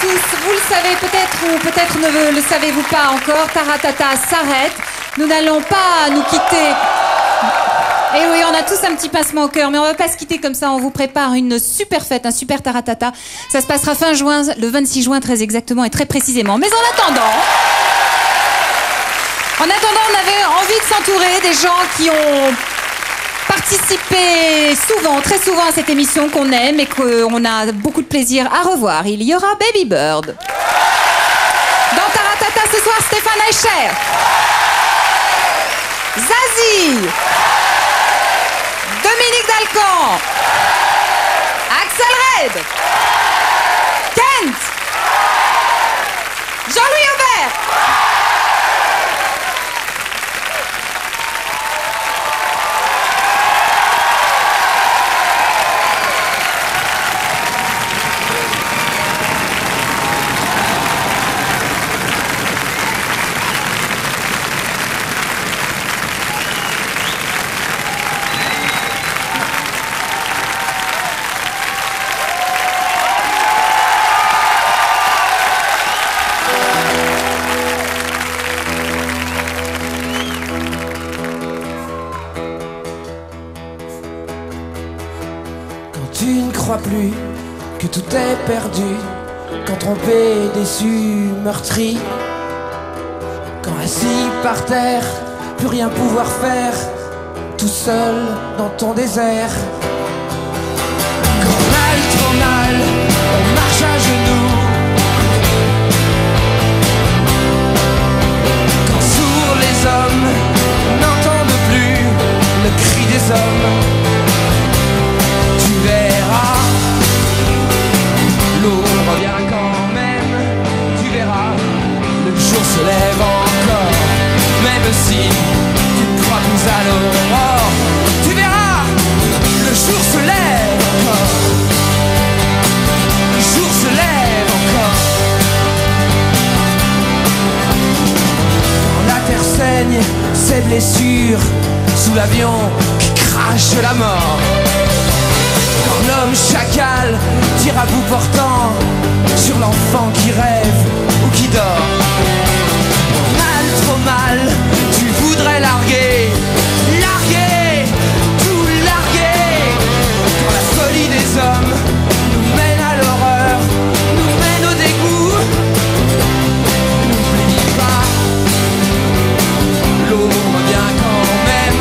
tous, vous le savez peut-être ou peut-être ne le savez-vous pas encore, Taratata s'arrête. Nous n'allons pas nous quitter. Et oui, on a tous un petit pincement au cœur, mais on va pas se quitter comme ça. On vous prépare une super fête, un super Taratata. Ça se passera fin juin, le 26 juin très exactement et très précisément. Mais en attendant, on avait envie de s'entourer des gens qui ont participé souvent, très souvent à cette émission qu'on aime et qu'on a beaucoup de plaisir à revoir. Il y aura Baby Bird. Dans Taratata ce soir, Stéphane Eicher. Zazie. Dominique Dalcan. Axel Red. Kent. Jean-Louis Aubert. Tu ne crois plus que tout est perdu, quand trompé, déçu, meurtri, quand assis par terre, plus rien pouvoir faire, tout seul dans ton désert. Quand mal, trop mal, on marche à genoux, quand sourds les hommes n'entendent plus le cri des hommes. Tu verras, l'eau revient quand même. Tu verras, le jour se lève encore. Même si tu ne crois plus à l'aurore, tu verras, le jour se lève encore. Le jour se lève encore. Quand la terre saigne ses blessures sous l'avion qui crache la mort, quand l'homme chacal tire à bout portant sur l'enfant qui rêve ou qui dort. Mal, trop mal, tu voudrais larguer, larguer, tout larguer. Quand la folie des hommes nous mène à l'horreur, nous mène au dégoût. N'oublie pas, l'eau revient quand même,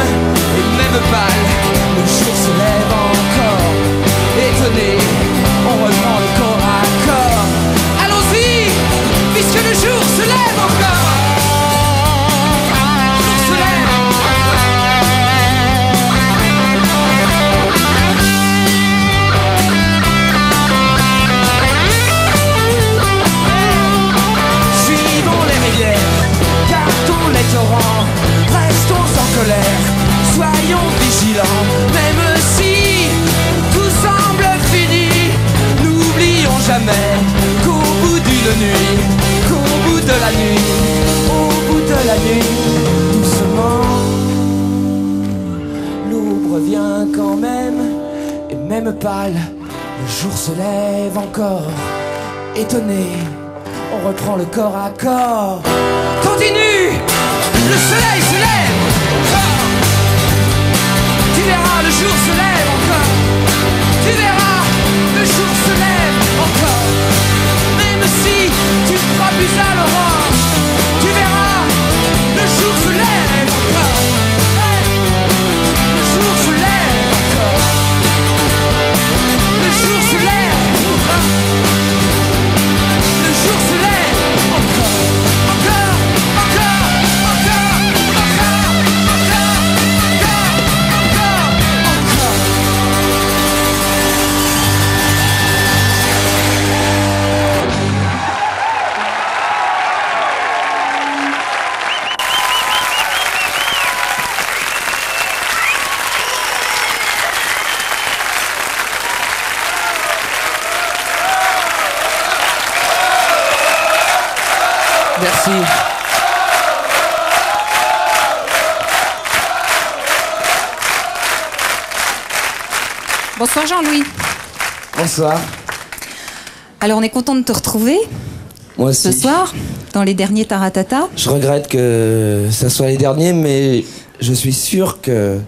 et même pâle, le jour se lève encore. Étonné, on reprend le corps à corps. Allons-y, puisque le jour se lève encore. Le jour se lève. Suivons les rivières, gardons les torrents, restons en colère, soyons vigilants, même si tout semble fini, n'oublions jamais qu'au bout d'une nuit, qu'au bout de la nuit, au bout de la nuit, doucement, l'aube revient quand même, et même pâle, le jour se lève encore. Étonné, on reprend le corps à corps. Continue, le soleil se lève encore. Tu verras, le jour se lève encore. Tu verras, le jour se lève encore. Même si tu ne crois plus à l'aurore, tu verras, le jour se lève encore. Le jour se lève encore. Le jour se lève encore. Le jour se lève encore. Encore, encore, encore, encore, encore, encore, encore, encore. Merci. Bonsoir Jean-Louis. Bonsoir. Alors on est content de te retrouver Moi aussi. ce soir dans les derniers Taratata. Je regrette que ça soit les derniers, mais je suis sûr que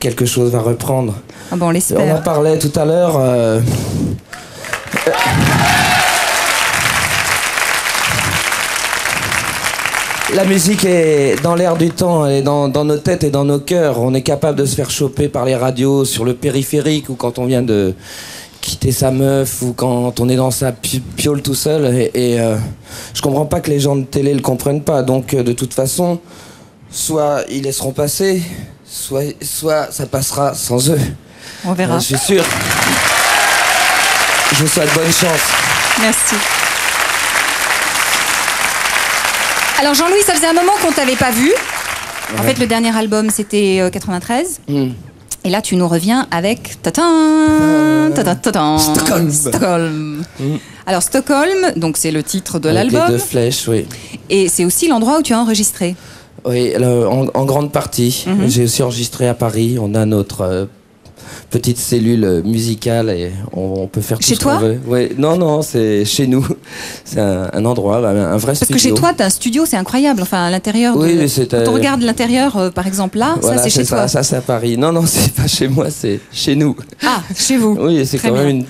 quelque chose va reprendre. Ah bon, on On en l'espère. parlait tout à l'heure. La musique est dans l'air du temps, elle est dans nos têtes et dans nos cœurs. On est capable de se faire choper par les radios sur le périphérique ou quand on vient de quitter sa meuf ou quand on est dans sa piole tout seul. Je comprends pas que les gens de télé le comprennent pas. Donc de toute façon, soit ils laisseront passer, soit ça passera sans eux. On verra. Je suis sûr. Je vous souhaite bonne chance. Merci. Alors Jean-Louis, ça faisait un moment qu'on t'avait pas vu. En fait, le dernier album, c'était 93. Et là, tu nous reviens avec Stockholm. Stockholm. Alors Stockholm, donc c'est le titre de Avec l'album. les 2 flèches, oui. Et c'est aussi l'endroit où tu as enregistré. Oui, en grande partie. J'ai aussi enregistré à Paris. On a notre petite cellule musicale et on peut faire tout Chez ce qu'on toi veut. Ouais, non, c'est chez nous. C'est un endroit, un vrai Parce studio. que chez toi, tu as un studio, c'est incroyable. Enfin, à l'intérieur. Oui, de... mais c'est, Quand on regarde l'intérieur, par exemple là, voilà, ça c'est chez toi. Ça c'est à Paris. Non, c'est pas chez moi, c'est chez nous. Ah, chez vous. Oui, c'est Très quand bien. même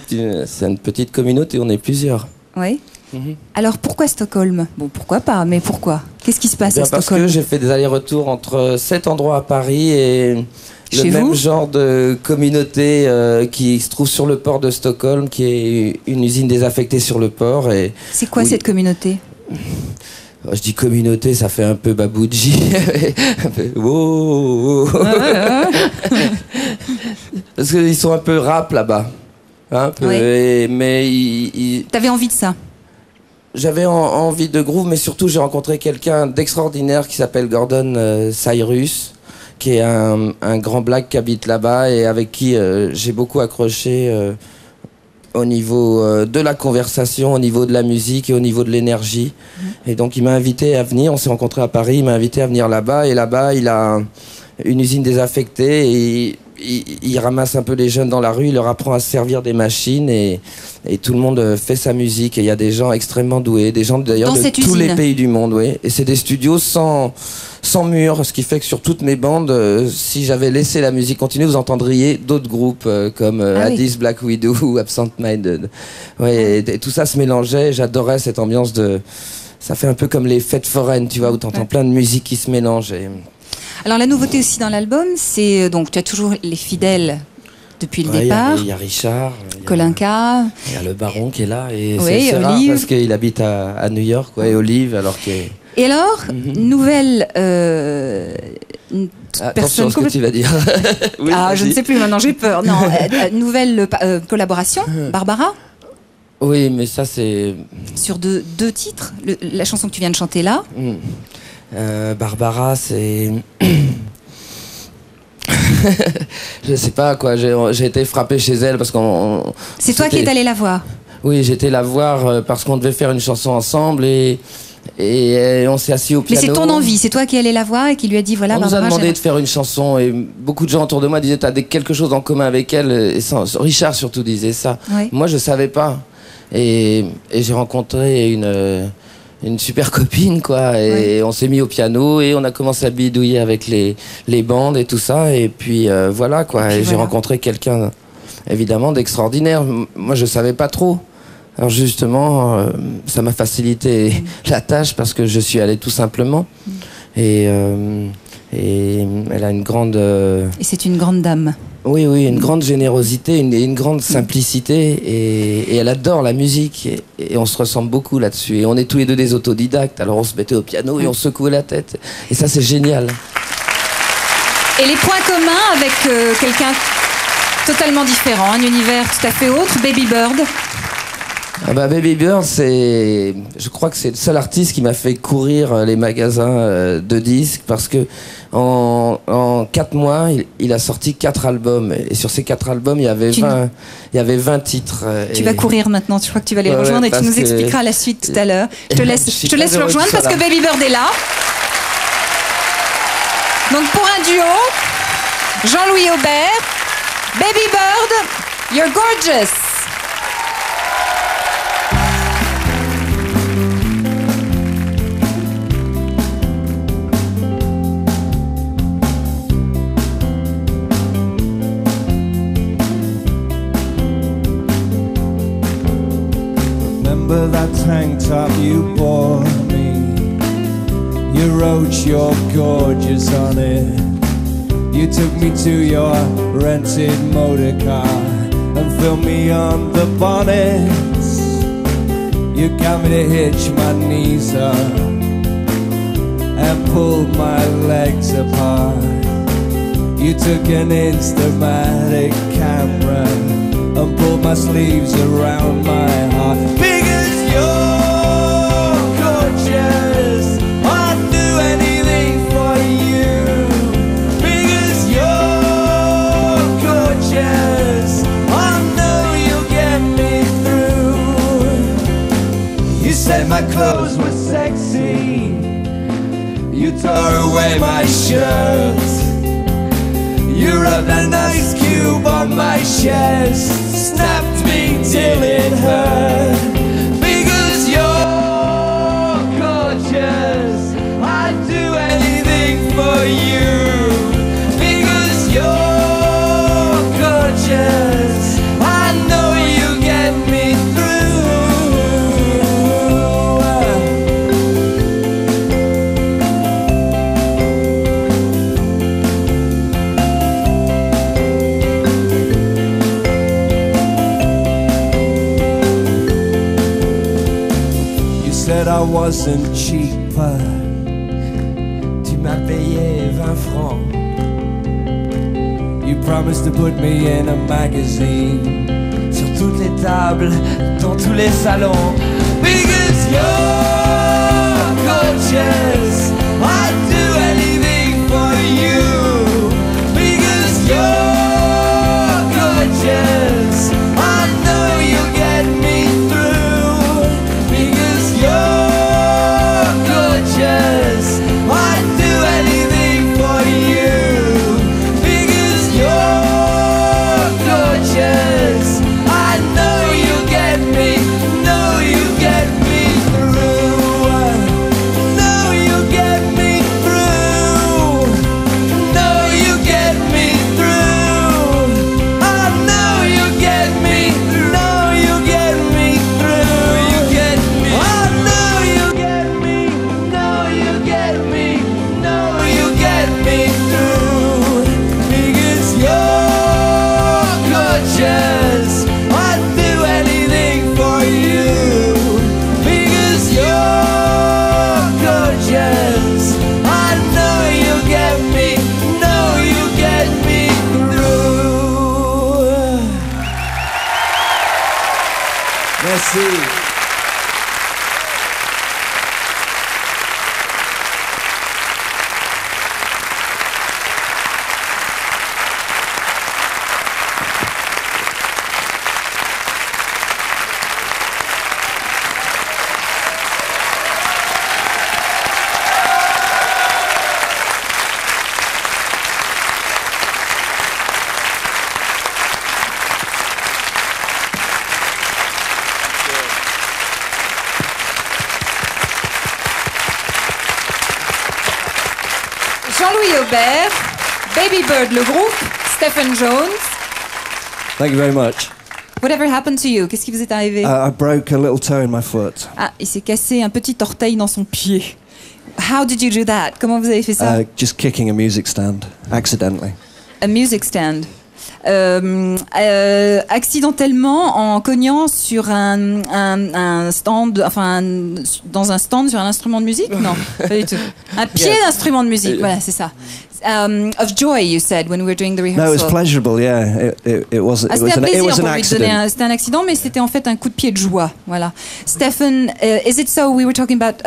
c'est une petite communauté, on est plusieurs. Oui. Alors pourquoi Stockholm? Bon, pourquoi pas, mais pourquoi? Qu'est-ce qui se passe Bien à parce Stockholm? que j'ai fait des allers-retours entre 7 endroits à Paris et Chez le même vous genre de communauté qui se trouve sur le port de Stockholm, qui est une usine désaffectée sur le port. Et C'est quoi oui. cette communauté? Je dis communauté, ça fait un peu babouji. Un peu, wow, wow. Parce qu'ils sont un peu rap là-bas. Un peu, Oui. mais T'avais envie de ça? j'avais envie de groove, mais surtout j'ai rencontré quelqu'un d'extraordinaire qui s'appelle Gordon Cyrus, qui est un grand black qui habite là-bas et avec qui j'ai beaucoup accroché au niveau de la conversation, au niveau de la musique et au niveau de l'énergie. Et donc il m'a invité à venir, on s'est rencontrés à Paris, il m'a invité à venir là-bas et là-bas il a une usine désaffectée et il ramasse un peu les jeunes dans la rue, il leur apprend à se servir des machines et tout le monde fait sa musique. Et il y a des gens extrêmement doués, des gens d'ailleurs Dans de cette tous usine. les pays du monde. Oui. Et c'est des studios sans mur, ce qui fait que sur toutes mes bandes, si j'avais laissé la musique continuer, vous entendriez d'autres groupes comme Ah oui. Addis, Black Widow ou Absent Minded. Ouais, et tout ça se mélangeait, j'adorais cette ambiance de... Ça fait un peu comme les fêtes foraines, tu vois, où t'entends plein de musique qui se mélange. Et... Alors la nouveauté aussi dans l'album, c'est donc tu as toujours les fidèles depuis le Ouais, départ. il y a Richard, il y a- Kolinka. il y a le baron qui est là et Oui, c'est rare Olive. parce qu'il habite à New York, ouais, et Olive alors qu'il est... Et alors, nouvelle Attention à ce que tu vas dire. Oui, Ah, je vas-y. ne sais plus maintenant, j'ai peur. Non, nouvelle collaboration, Barbara, Oui, mais ça c'est... sur deux titres. La chanson que tu viens de chanter là. Barbara, c'est... Je sais pas quoi, j'ai été frappé chez elle parce qu'on... C'est toi qui es allé la voir. Oui, j'étais la voir parce qu'on devait faire une chanson ensemble et on s'est assis au Mais piano. c'est ton envie, c'est toi qui es allé la voir et qui lui a dit voilà, On nous a Barbara, demandé j'aime- de faire une chanson et beaucoup de gens autour de moi disaient t'as quelque chose en commun avec elle et Richard surtout disait ça. Ouais. Moi je savais pas et j'ai rencontré une super copine quoi et on s'est mis au piano et on a commencé à bidouiller avec les bandes et tout ça et puis voilà quoi puis et j'ai voilà. rencontré quelqu'un évidemment d'extraordinaire. Moi je savais pas trop. Alors justement, ça m'a facilité la tâche parce que je suis allé tout simplement. Et elle a une grande... Et c'est une grande dame. Oui, une grande générosité, une grande simplicité. Et elle adore la musique. Et on se ressemble beaucoup là-dessus. Et on est tous les deux des autodidactes. Alors on se mettait au piano et on secouait la tête. Et ça, c'est génial. Et les points communs avec quelqu'un totalement différent, un univers tout à fait autre, Baby Bird. Ah bah Baby Bird, je crois que c'est le seul artiste qui m'a fait courir les magasins de disques parce que en 4 mois, il a sorti 4 albums et sur ces 4 albums, il y avait 20 titres. Tu vas courir maintenant, je crois que tu vas les Ouais, rejoindre et tu parce nous que- expliqueras la suite tout à l'heure. Je te Je laisse, suis je te laisse très le heureux rejoindre que tu parce sois que Baby Bird est là. Donc pour un duo, Jean-Louis Aubert, Baby Bird, You're Gorgeous. remember that tank top you bought me. You wrote you're gorgeous on it. You took me to your rented motor car and filmed me on the bonnet. You got me to hitch my knees up and pulled my legs apart. You took an Instamatic camera and pulled my sleeves around my heart. Because you're gorgeous, I'd do anything for you. Because you're gorgeous, I know you'll get me through. You said my clothes were sexy. You tore away my shirt. You rubbed a nice cube on my chest, snapped me till it hurt. Because you're gorgeous, I'd do anything for you. Because you're gorgeous, I know you get me through. I wasn't cheaper. Tu m'as payé 20 francs. You promised to put me in a magazine, sur toutes les tables, dans tous les salons. Because you're gorgeous, I'd do anything for you. Because you're gorgeous, I know you'll get me through. Because you're gorgeous, I'd do anything for you. Because you're gorgeous, I know you'll get me, know you'll get me through. Know you'll get me through. Know you'll get me through. I know you'll get me, know you'll get me through. You get me. I know you'll get me, know you'll get me, know you'll get me through. Because you're gorgeous, I'd do anything for you. Because you're gorgeous, I know you'll get me, know you'll get me through. Merci. Jean-Louis Aubert, Baby Bird le groupe, Stephen Jones. Thank you very much. Whatever happened to you? Qu'est-ce qui vous est arrivé? I broke a little toe in my foot. Ah, il s'est cassé un petit orteil dans son pied. How did you do that? Comment vous avez fait ça? Just kicking a music stand, accidentally. A music stand. Accidentellement en cognant sur un stand, enfin dans un stand sur un instrument de musique? Non, pas du tout. Un pied d'instrument de musique, voilà, c'est ça. Of joy, you said when we were doing the rehearsal. No, it was pleasurable. Yeah, it was. Ah, c'était un plaisir pour lui de donner. C'était un accident, mais c'était en fait un coup de pied de joie. Voilà. Stephen, is it so? We were talking about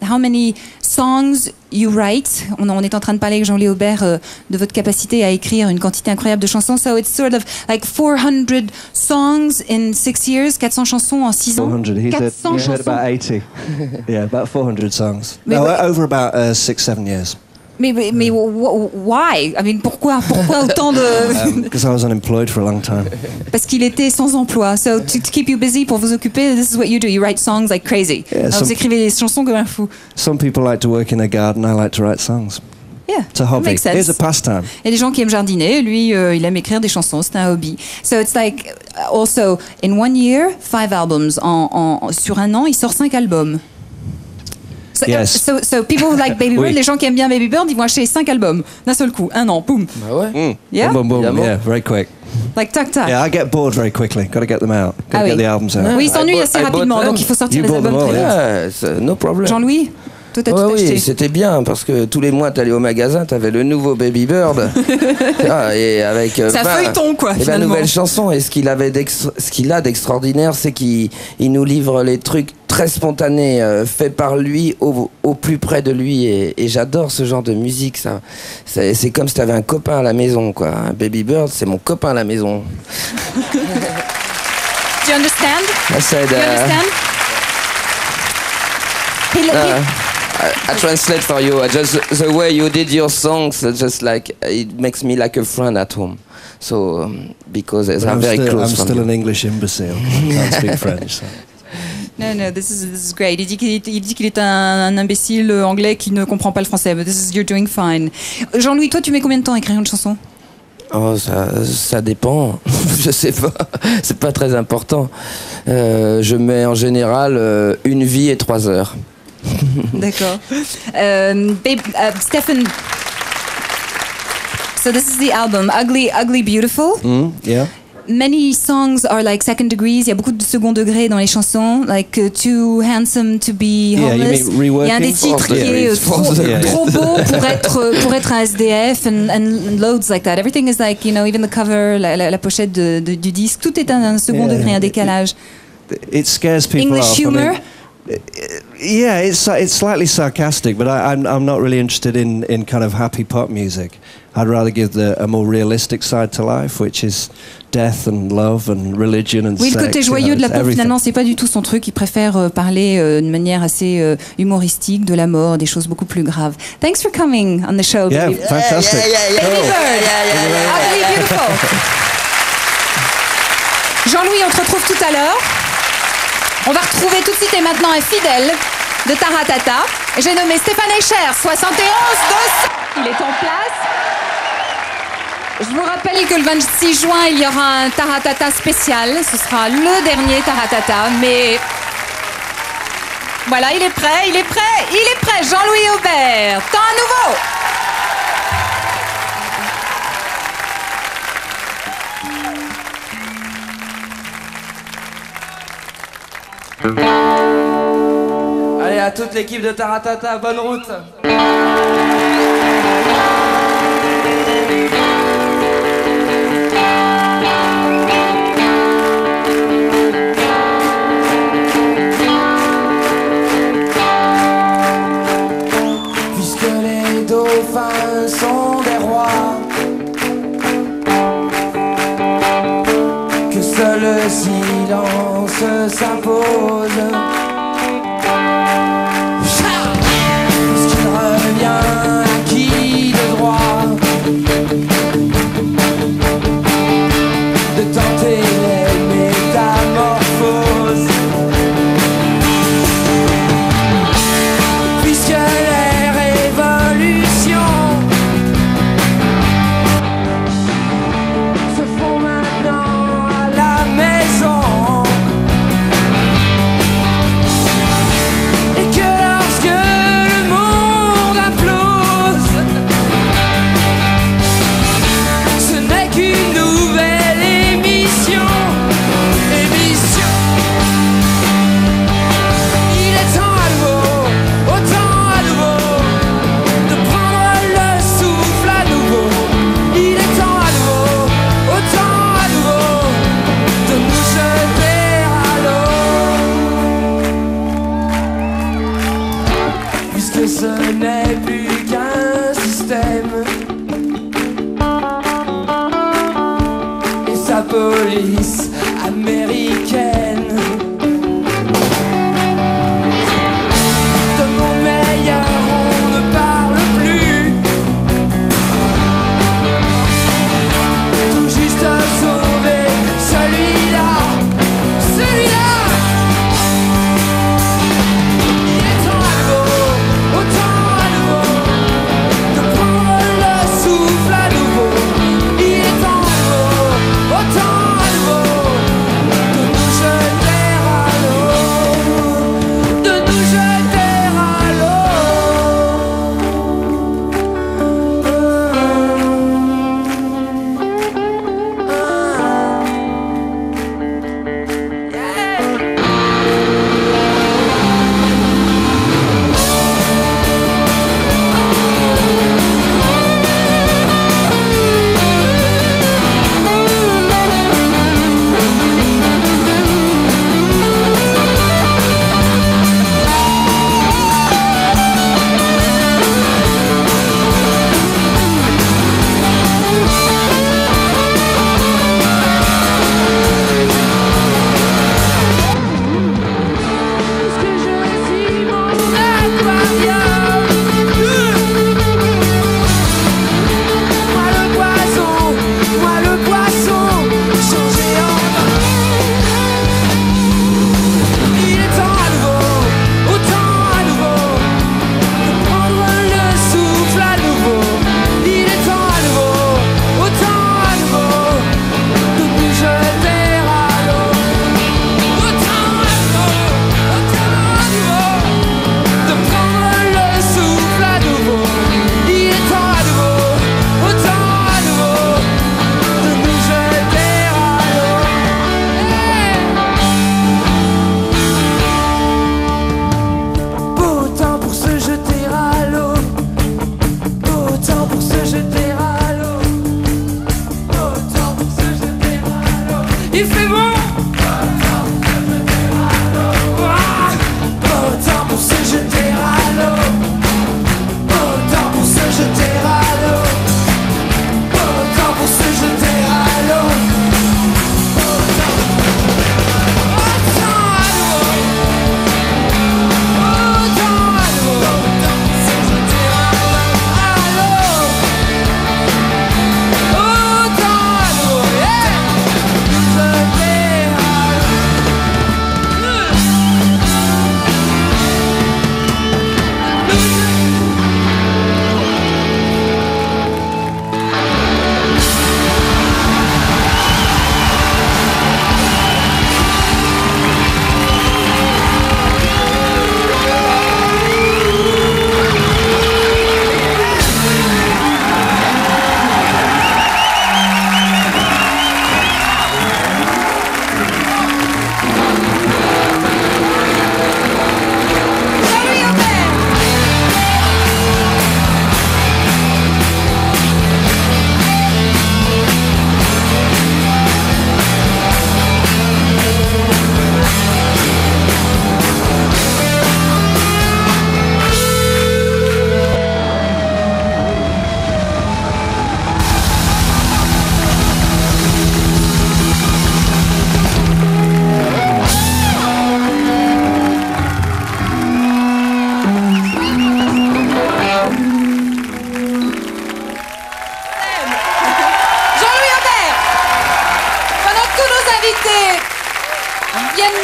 how many songs you write. On est en train de parler avec Jean-Louis Aubert de votre capacité à écrire une quantité incroyable de chansons. So it's sort of like 400 songs in 6 years. 400 chansons en 6 ans. 400. He said about 80. Yeah, about 400 songs. No, over about 6-7 years. Mais why? I mean, pourquoi autant de... Because I was unemployed for a long time. Parce qu'il était sans emploi. So to keep you busy, pour vous occuper, this is what you do. You write songs like crazy. Yeah, vous écrivez des chansons comme un fou. Some people like to work in a garden. I like to write songs. Yeah, It's a hobby. makes sense. It's a pastime. Il y a des gens qui aiment jardiner, lui, il aime écrire des chansons, c'est un hobby. So it's like, also, in 1 year, 5 albums. Sur un an, il sort 5 albums. So, Yes. so people who like Baby Bird, Oui. les gens qui aiment bien Baby Bird, ils vont acheter 5 albums d'un seul coup, un an, boum. Bah ouais. Yeah? Boom, boom, boom. Évidemment. Yeah, very quick. Like tac tac. Yeah, I get bored very quickly. Got to get them out. Got Ah to oui. get the albums out. Oui, il s'ennuie I assez bought rapidement, them. donc il faut sortir You les bought them albums all, très yeah. vite. Yeah, no problem. Jean-Louis, toi t'as Ouais, tout acheté. oui, c'était bien parce que tous les mois t'allais au magasin, t'avais le nouveau Baby Bird. Et avec C'est un feuilleton, quoi, et la finalement. nouvelle chanson. Et ce qu'il a d'extraordinaire, c'est qu'il nous livre les trucs très spontanés, faits par lui, au plus près de lui. Et j'adore ce genre de musique. Ça, c'est comme si t'avais un copain à la maison, quoi. Un Baby Bird, c'est mon copain à la maison. Do you understand? I said, Do you understand? I translate for you. Just the way you did your songs, just like it makes me like a friend at home. So because But I'm very close. I'm from still you. an English imbecile. I can't speak French. So. No, this is great. Il dit qu'il est un imbécile anglais qui ne comprend pas le français. But you're doing fine. Jean-Louis, toi, tu mets combien de temps à écrire une chanson? Oh, ça dépend. Je sais pas. C'est pas très important. Je mets en général 1 vie et 3 heures. D'accord. Stephen. So this is the album, Ugly Beautiful. Yeah. Many songs are like second degrees. Il y a beaucoup de second degré dans les chansons, like Too Handsome to Be Yeah, you Homeless. mean reworking? Il y a un des titres qui est trop beau pour être un SDF and loads like that. Everything is like, you know, even the cover, la pochette du disque, tout est un second degré, un décalage. It scares people English off. humor. Yeah, it's slightly sarcastic, but I'm not really interested in kind of happy pop music. I'd rather give a more realistic side to life, which is death and love and religion and Oui, sex. le côté joyeux de la pop, everything. finalement, c'est pas du tout son truc. Il préfère parler de manière assez humoristique de la mort, des choses beaucoup plus graves. Thanks for coming on the show, Yeah, Baby. fantastic. Baby Bird. Ugly Beautiful. Jean-Louis, on te retrouve tout à l'heure. On va retrouver tout de suite et maintenant un fidèle de Taratata. J'ai nommé Stéphane Eicher, 71 200. Il est en place. Je vous rappelle que le 26 juin, il y aura un Taratata spécial. Ce sera le dernier Taratata, mais... Voilà, il est prêt. Jean-Louis Aubert, temps à nouveau. Allez, à toute l'équipe de Taratata, bonne route. Puisque les dauphins sont des rois, que seul le silence s'impose. Puisqu'il revient à qui de droit de tenter les métamorphoses. Puisque les révolutions se font maintenant à la maison, et que lorsque le monde implose, ce n'est qu'une nouvelle émission. Il est temps à nouveau, autant à nouveau, de prendre le souffle à nouveau. Il est temps à nouveau, autant à nouveau, de nous jeter à l'eau. Puisque ce n'est plus qu'un système et sa police américaine. De mon meilleur, on ne parle plus. Tout juste sauver celui-là, celui-là. Il est temps à nouveau, autant à nouveau, de prendre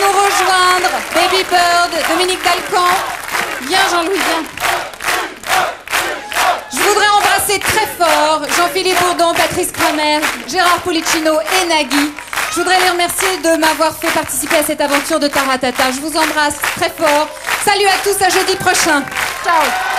nous rejoindre. Baby Bird, Dominique Dalcan. Viens Jean-Louis, viens. Je voudrais embrasser très fort Jean-Philippe Bourdon, Patrice Kramer, Gérard Policino et Nagui. Je voudrais les remercier de m'avoir fait participer à cette aventure de Taratata. Je vous embrasse très fort. Salut à tous, à jeudi prochain. Ciao.